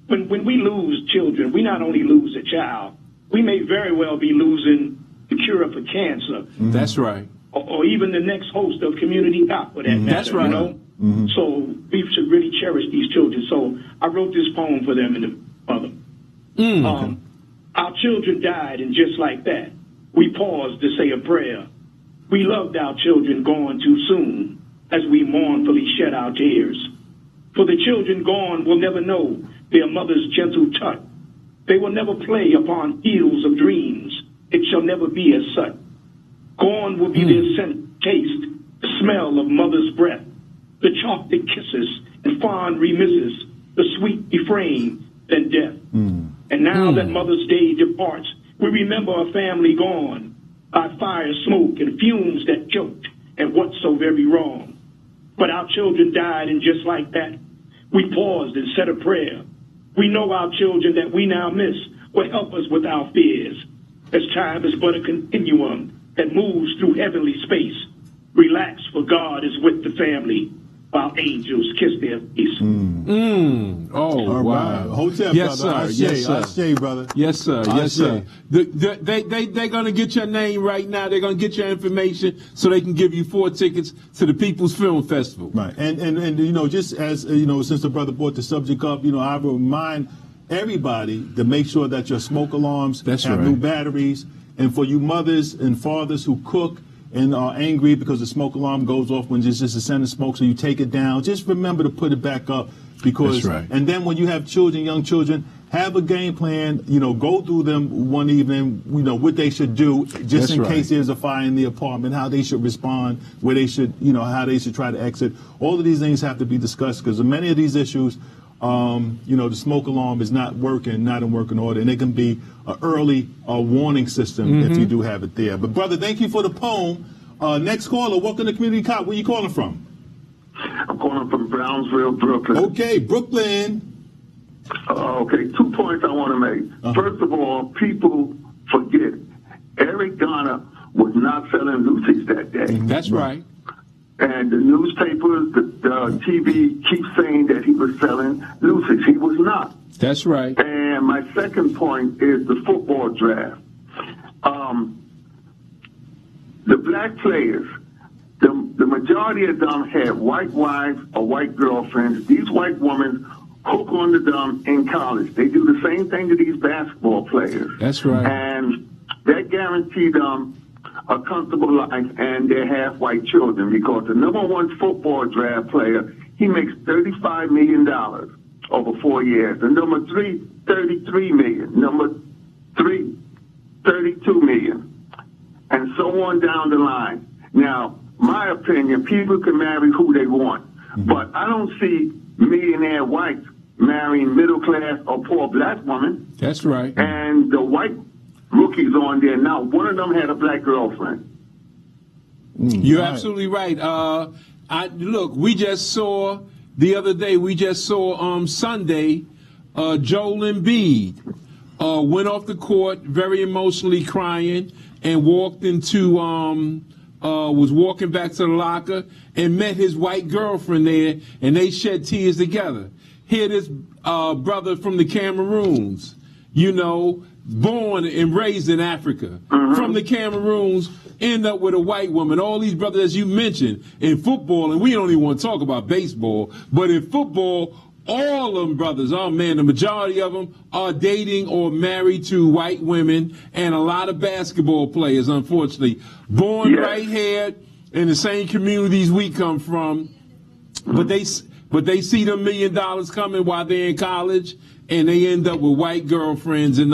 when we lose children, we not only lose a child, we may very well be losing the cure for cancer, That's right. or even the next host of community cop for that matter. That's right. You know? So we should really cherish these children. So I wrote this poem for them and the mother. Our children died, and just like that, we paused to say a prayer. We loved our children gone too soon as we mournfully shed our tears. For the children gone will never know their mother's gentle touch. They will never play upon fields of dreams. It shall never be as such. Gone will be their scent, taste, the smell of mother's breath, the chocolate kisses and fond reminiscences, the sweet refrain, then death. And now that Mother's Day departs, we remember a family gone by fire, smoke, and fumes that choked and what's so very wrong. But our children died, and just like that, we paused and said a prayer. We know our children that we now miss will help us with our fears, as time is but a continuum that moves through heavenly space. Relax, for God is with the family, while angels kiss their face. Oh, All wow. right. Hotep, Yes, brother. sir. Yes, sir. Ashe, brother. Yes, sir. Yes, Ashe. sir. They're going to get your name right now. They're going to get your information so they can give you 4 tickets to the People's Film Festival. Right. And you know, just as, you know, since the brother brought the subject up, you know, I will remind everybody to make sure that your smoke alarms That's have right. new batteries. And for you mothers and fathers who cook and are angry because the smoke alarm goes off when there's just a scent of smoke, so you take it down, just remember to put it back up. Because, That's right. And then when you have children, young children, have a game plan, you know, go through them one evening, you know, what they should do just That's in right. case there's a fire in the apartment, how they should respond, where they should, you know, how they should try to exit. All of these things have to be discussed because many of these issues, you know, the smoke alarm is not working, not in working order, and it can be an early warning system if you do have it there. But brother, thank you for the poem. Next caller, welcome to Community Cop. Where you calling from? I'm calling from Brownsville, Brooklyn. Okay, Brooklyn. Okay, 2 points I want to make. First of all, people forget Eric Garner was not selling Lucy's that day. That's right. And the newspapers, the TV keep saying that he was selling Lucy's. He was not. That's right. And my second point is the football draft. The black players, the majority of them had white wives or white girlfriends. These white women hook on to them in college. They do the same thing to these basketball players. That's right. And that guaranteed them a comfortable life and their half-white children, because the number 1 football draft player, he makes $35 million over 4 years. The number 3, $33 million. Number 3, $32 million. And so on down the line. Now, my opinion, people can marry who they want, but I don't see millionaire whites marrying middle-class or poor black women. That's right. And the white rookies on there now, one of them had a black girlfriend. You're absolutely right. Look, we just saw the other day, Sunday, Joel Embiid went off the court very emotionally crying and walked into, was walking back to the locker and met his white girlfriend there, and they shed tears together. Here this brother from the Cameroons, you know, born and raised in Africa, from the Cameroons, end up with a white woman. All these brothers, as you mentioned, in football, and we don't even want to talk about baseball, but in football, all of them brothers, oh man, the majority of them are dating or married to white women, and a lot of basketball players, unfortunately, born right-haired in the same communities we come from, but they see the $1 million coming while they're in college, and they end up with white girlfriends. And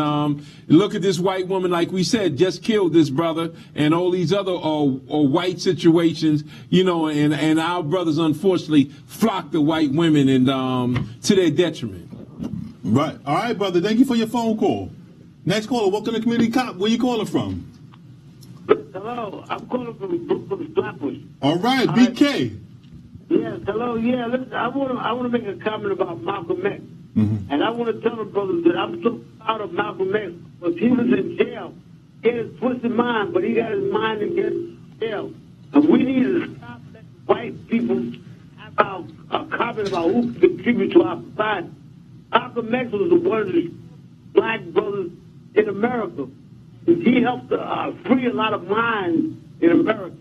look at this white woman, like we said, just killed this brother, and all these other white situations, you know, and our brothers unfortunately flock to white women and to their detriment. Right. All right, brother. Thank you for your phone call. Next caller, welcome to Community Cop. Where you calling from? Hello, I'm calling from Brooklyn, Flatbush. All right, BK. Yes, hello, yeah. Listen, I want to make a comment about Malcolm X. And I want to tell the brothers that I'm so proud of Malcolm X, because he was in jail get his twisted mind, but he got his mind against jail. And we need to stop letting white people have our comment about who contribute to our society. Malcolm X was one of the black brothers in America. He helped free a lot of minds in America.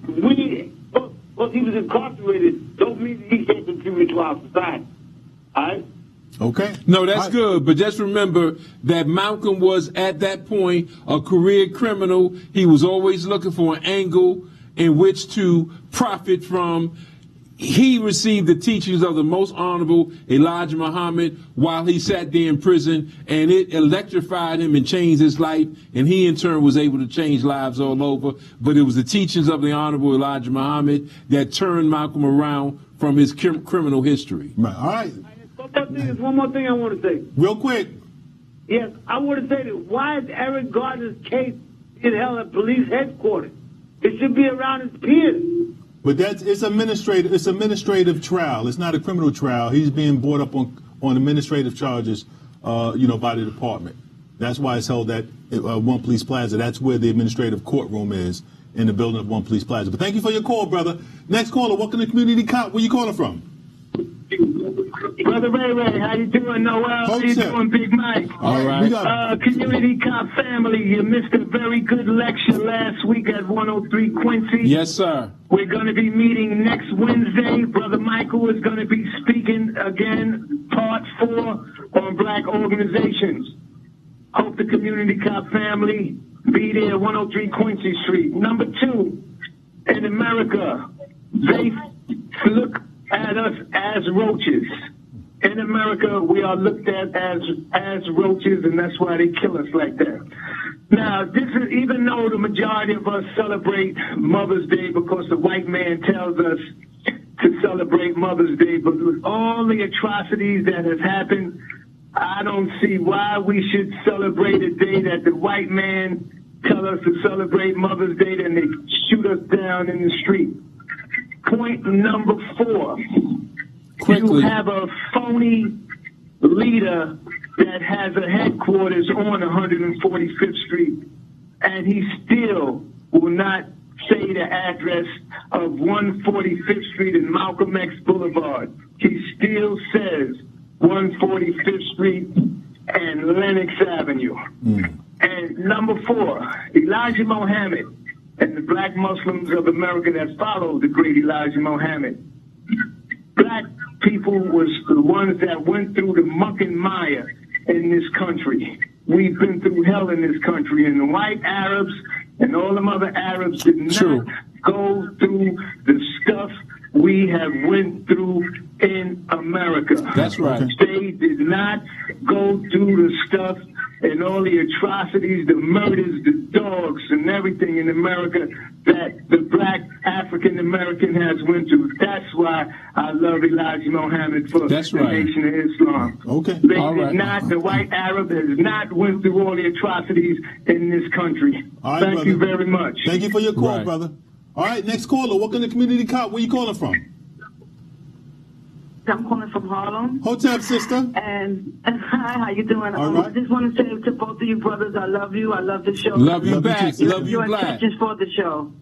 Because he was incarcerated, don't mean that he can't contribute to our society. All right? Okay. No, that's good. But just remember that Malcolm was, at that point, a career criminal. He was always looking for an angle in which to profit from. He received the teachings of the most honorable Elijah Muhammad while he sat there in prison, and it electrified him and changed his life, and he in turn was able to change lives all over. But it was the teachings of the honorable Elijah Muhammad that turned Malcolm around from his criminal history. Right. All right. There's one more thing I want to say. Real quick. Yes, I want to say that why is Eric Gardner's case being held at police headquarters? It should be around his peers. But it's administrative trial. It's not a criminal trial. He's being brought up on administrative charges, by the department. That's why it's held at One Police Plaza. That's where the administrative courtroom is, in the building of One Police Plaza. But thank you for your call, brother. Next caller, welcome to Community Cop. Where you calling from? Brother Ray, how you doing, Noel? How you doing, Big Mike? All right. Community Cop family, you missed a very good lecture last week at 103 Quincy. Yes, sir. We're going to be meeting next Wednesday. Brother Michael is going to be speaking again, part 4 on black organizations. Hope the Community Cop family be there, 103 Quincy Street. Number 2, in America, they look at us as roaches. In America, we are looked at as roaches, and that's why they kill us like that. Now, this is even though the majority of us celebrate Mother's Day because the white man tells us to celebrate Mother's Day, but with all the atrocities that have happened, I don't see why we should celebrate a day that the white man tell us to celebrate Mother's Day, then they shoot us down in the street. Point number 4. Quickly. You have a phony leader that has a headquarters on 145th Street, and he still will not say the address of 145th Street and Malcolm X Boulevard. He still says 145th Street and Lenox Avenue. And number 4, Elijah Muhammad and the black Muslims of America that followed the great Elijah Muhammad. Black people was the ones that went through the muck and mire in this country. We've been through hell in this country, and the white Arabs and all them other Arabs did not go through the stuff we have went through in America. That's right. They did not go through the stuff and all the atrocities, the murders, the dogs, and everything in America that the black African American has went through. That's why I love Elijah Muhammad for the Nation of Islam. Okay. They did not, the white Arab has not went through all the atrocities in this country. All right, Thank brother. you very much. Thank you for your call, brother. All right, next caller, welcome to Community Cop. Where you calling from? I'm calling from Harlem. Hotep, sister. And hi, how you doing? All right. I just want to say to both of you brothers, I love you. I love the show. Love you back. Love you Your black. intentions for the show.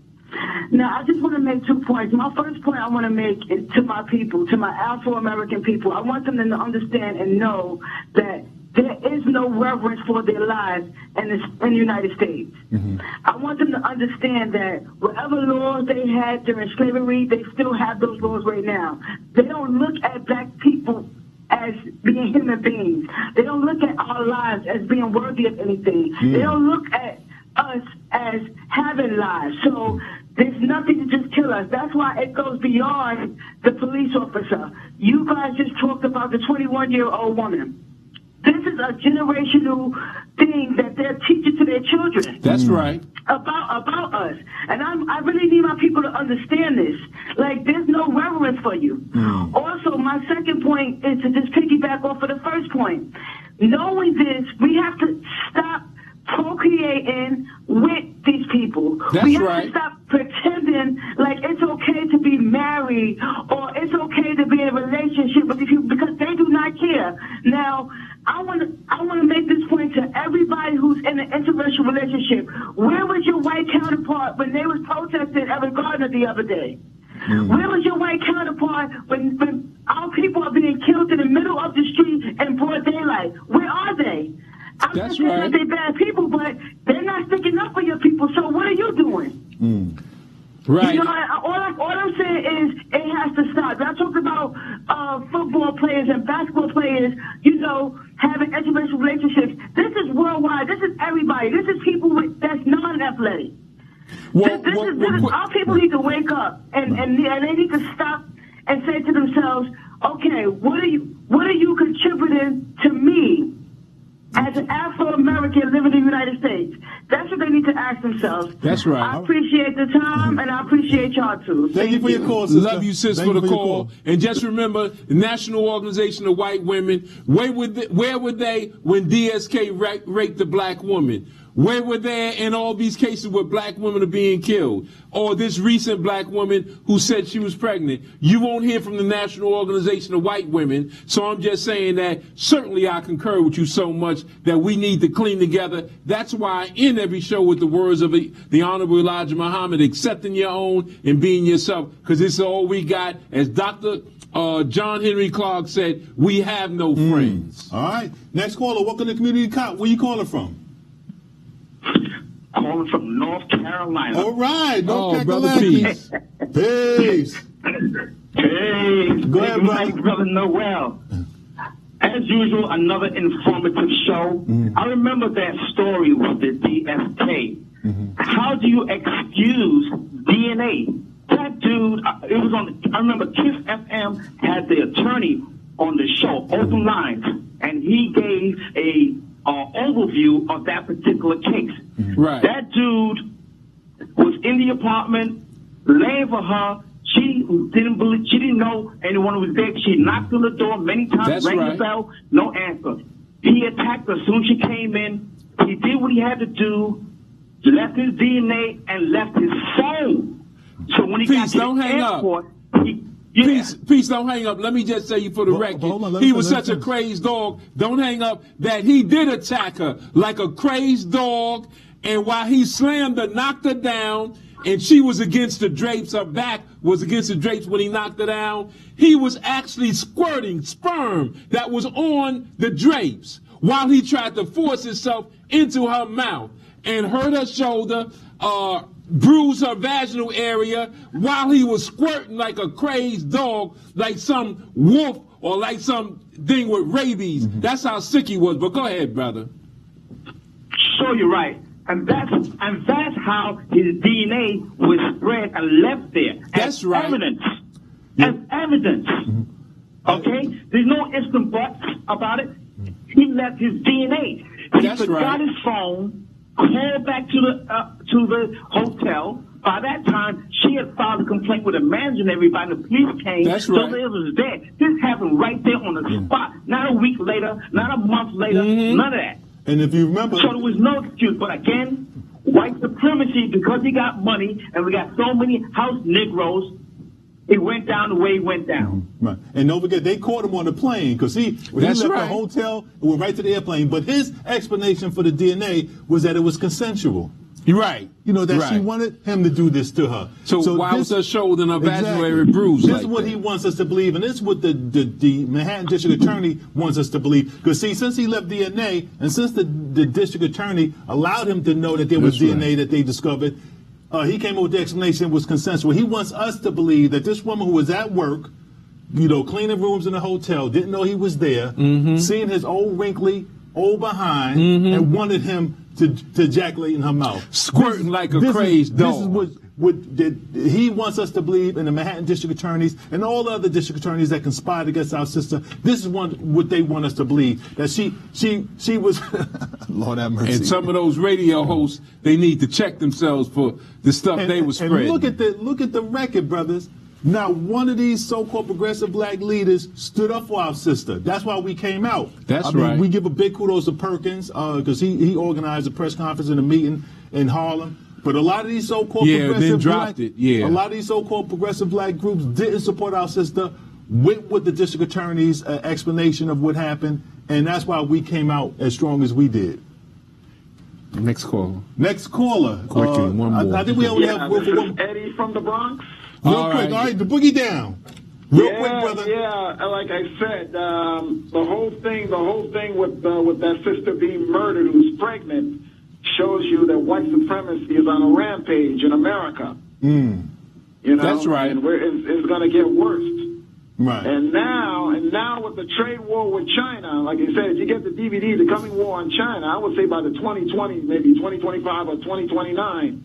Now, I just want to make 2 points. My first point I want to make is to my people, to my Afro-American people. I want them to understand and know that there is no reverence for their lives in the United States. I want them to understand that whatever laws they had during slavery, they still have those laws right now. They don't look at black people as being human beings. They don't look at our lives as being worthy of anything. They don't look at us as having lives. So there's nothing to just kill us. That's why it goes beyond the police officer. You guys just talked about the 21-year-old woman. This is a generational thing that they're teaching to their children. That's right. About us. And I really need my people to understand this. Like, there's no reverence for you. Also, my second point is to just piggyback off of the first point. Knowing this, we have to stop procreating with these people. We have to stop pretending like it's okay to be married or it's okay to be in a relationship with these people because they do not care. Now, I want to make this point point to everybody who's in an interracial relationship. Where was your white counterpart when they was protesting Evan Gardner the other day? Where was your white counterpart when our people are being killed in the middle of the street in broad daylight? Where are they? I'm not saying that they're bad people, but they're not sticking up for your people. So what are you doing? Right. You know, all I'm saying is it has to stop. I talk about football players and basketball players, you know, having interracial relationships. This is worldwide. This is everybody. This is people that's non-athletic. Our people need to wake up and they need to stop and say to themselves, okay, what are you contributing to me as an Afro-American living in the United States? That's what they need to ask themselves. That's right. I appreciate the time, and I appreciate y'all too. Thank you for your call, sister. Love you, sis, for the call. And just remember, the National Organization of White Women, where were they when DSK raped the black woman? Where were they in all these cases where black women are being killed? Or this recent black woman who said she was pregnant? You won't hear from the National Organization of White Women. So I'm just saying that certainly I concur with you so much that we need to clean together. That's why in every show with the words of the Honorable Elijah Muhammad, accepting your own and being yourself, because this is all we got. As Dr. John Henry Clark said, we have no friends. All right. Next caller, welcome to Community Cop. Where you calling from? Calling from North Carolina. All right, North Carolina. Brother, peace. Peace. Hey, Go ahead, Mike, brother Noel. As usual, another informative show. I remember that story with the DSK. How do you excuse DNA? That dude, it was on. I remember Kiss FM had the attorney on the show, Open Lines, and he gave a overview of that particular case. Right. That dude was in the apartment, laying for her. She didn't know anyone was there. She knocked on the door many times, rang the bell, no answer. He attacked her as soon as she came in. He did what he had to do, left his DNA and left his phone. So when he got to the airport, Peace, don't hang up. Let me just say you for the record. He was such a crazed dog. Don't hang up that he did attack her like a crazed dog. And while he slammed her, knocked her down, and she was against the drapes, her back was against the drapes when he knocked her down, he was actually squirting sperm that was on the drapes while he tried to force himself into her mouth and hurt her shoulder, bruise her vaginal area while he was squirting like a crazed dog, like some wolf or like some thing with rabies. That's how sick he was. But go ahead, brother. Sure, you're right. And that's how his DNA was spread and left there. That's right. Evidence. As evidence. Okay? There's no ifs and buts about it. He left his DNA. He forgot his phone, called back to the hotel. By that time, she had filed a complaint with the manager and everybody. The police came. That's right. So it was dead. This happened right there on the spot. Not a week later, not a month later, none of that. And if you remember, so there was no excuse. But again, white supremacy, because he got money and we got so many house Negroes, it went down the way it went down. Right. And don't forget, they caught him on the plane because he left the hotel and went right to the airplane. But his explanation for the DNA was that it was consensual. You're right. You know, that she wanted him to do this to her. So why was her shoulder and her vaginal bruised? This is what he wants us to believe, and this is what the Manhattan District Attorney wants us to believe. Because, see, since he left DNA, and since the District Attorney allowed him to know that there was DNA that they discovered, he came up with the explanation was consensual. He wants us to believe that this woman who was at work, you know, cleaning rooms in a hotel, didn't know he was there, seeing his old wrinkly old behind, and wanted him to ejaculate in her mouth. Squirting like a crazed dog. This is what he wants us to believe, in the Manhattan District Attorneys and all the other district attorneys that conspired against our sister. This is what they want us to believe, that she was Lord have mercy. And some of those radio hosts, they need to check themselves for the stuff they were spreading. And look at the record, brothers. Not one of these so-called progressive black leaders stood up for our sister. That's why we came out. I mean, we give a big kudos to Perkins because he organized a press conference and a meeting in Harlem. But a lot of these so-called a lot of these so-called progressive black groups didn't support our sister with the district attorney's explanation of what happened, and that's why we came out as strong as we did. Next caller. Next caller. Quickly, one more. I think we only have this one. is Eddie from the Bronx. Real quick, all right, the boogie down. Real quick, brother. Yeah, like I said, the whole thing with that sister being murdered who's pregnant shows you that white supremacy is on a rampage in America. You know, that's right. And it's going to get worse. Right. And now with the trade war with China, like I said, if you get the DVD, The Coming War on China, I would say by the 2020, maybe 2025 or 2029,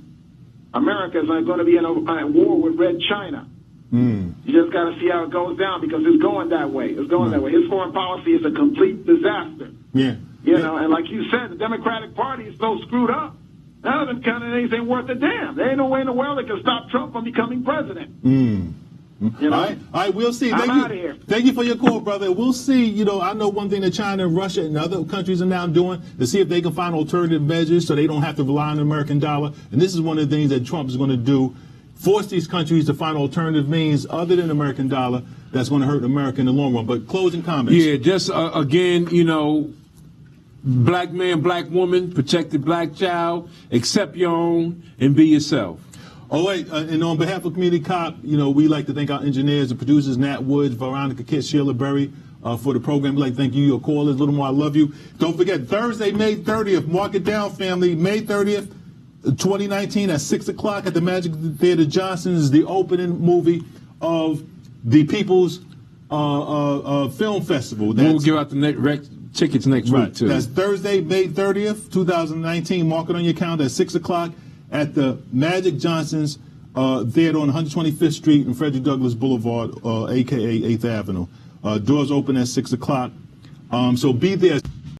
America is going to be in a war with Red China. You just got to see how it goes down because it's going that way. It's going that way. His foreign policy is a complete disaster. Yeah. You know, and like you said, the Democratic Party is so screwed up. None of them counting anything worth a damn. There ain't no way in the world they can stop Trump from becoming president. You know? All right, we'll see. I'm out of here. Thank you for your call, brother. We'll see. You know, I know one thing that China and Russia and other countries are now doing to see if they can find alternative measures so they don't have to rely on the American dollar. And this is one of the things that Trump is going to do, force these countries to find alternative means other than the American dollar that's going to hurt America in the long run. But closing comments. Yeah, just again, you know, black man, black woman, protect the black child, accept your own, and be yourself. Oh, wait, and on behalf of Community Cop, you know, we like to thank our engineers and producers, Nat Woods, Veronica Kitt, Sheila Berry, for the program. We'd like to thank you, your callers. Little more, I love you. Don't forget, Thursday, May 30th, mark it down, family. May 30th, 2019 at 6 o'clock at the Magic Theater Johnson is the opening movie of the People's Film Festival. We'll give out the tickets next week, too. That's Thursday, May 30th, 2019. Mark it on your calendar at 6 o'clock. At the Magic Johnson's Theater on 125th Street and Frederick Douglass Boulevard, a.k.a. 8th Avenue. Doors open at 6 o'clock. So be there.